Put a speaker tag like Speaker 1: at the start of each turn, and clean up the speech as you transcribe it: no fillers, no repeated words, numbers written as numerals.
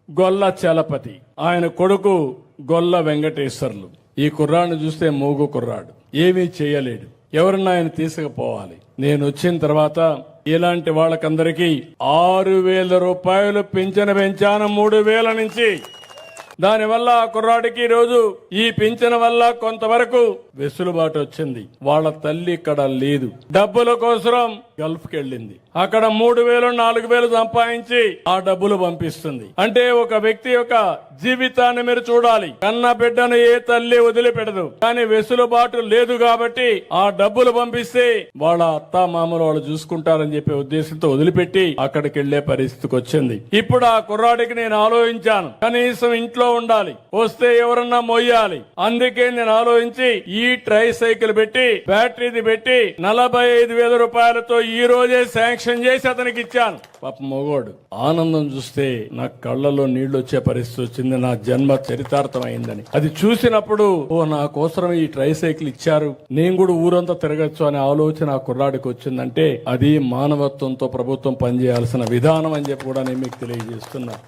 Speaker 1: గొల్ల చలపతి, ఆయన కొడుకు గొల్ల వెంకటేశ్వర్లు. ఈ కుర్రాడిని చూస్తే మూగు కుర్రాడు, ఏమీ చేయలేడు. ఎవరన్నా ఆయన తీసుకుపోవాలి. నేను వచ్చిన తర్వాత ఇలాంటి వాళ్ళకందరికీ 6,000 రూపాయలు పింఛను పెంచాను 3,000 నుంచి. దానివల్ల ఆ కుర్రాడికి రోజు ఈ పింఛను వల్ల కొంతవరకు వెసులుబాటు వచ్చింది. వాళ్ళ తల్లి ఇక్కడ లేదు, డబ్బుల కోసం గల్ఫ్ కి వెళ్ళింది. అక్కడ 3,000 4,000 సంపాదించి ఆ డబ్బులు పంపిస్తుంది. అంటే ఒక వ్యక్తి యొక్క జీవితాన్ని మీరు చూడాలి. కన్న బిడ్డను ఏ తల్లి వదిలిపెడదు, కానీ వెసులుబాటు లేదు కాబట్టి ఆ డబ్బులు పంపిస్తే వాళ్ళ అత్త మామలు వాళ్ళు చూసుకుంటారని చెప్పే ఉద్దేశంతో వదిలిపెట్టి అక్కడికి వెళ్లే పరిస్థితికి వచ్చింది. ఇప్పుడు ఆ కుర్రాడికి నేను ఆలోచించాను, కనీసం ఇంట్లో ఉండాలి, వస్తే ఎవరన్నా మొయ్యాలి. అందుకే నేను ఆలోచించి ఈ ట్రై సైకిల్ పెట్టి బ్యాటరీది పెట్టి 45,000 రూపాయలతో ఈ రోజే శాంక్షన్ చేసి అతనికి ఇచ్చాను. పాప మొగోడు ఆనందం చూస్తే నా కళ్ళలో నీళ్లు వచ్చే పరిస్థితి వచ్చింది. నా జన్మ చరితార్థమైందని అది చూసినప్పుడు, ఓ నా కోసం ఈ ట్రై సైకిల్ ఇచ్చారు, నేను కూడా ఊరంతా తిరగచ్చు అనే ఆలోచన ఆ కుర్రాడికి వచ్చిందంటే అది మానవత్వంతో ప్రభుత్వం పనిచేయాల్సిన విధానం అని చెప్పి కూడా నేను మీకు తెలియజేస్తున్నా.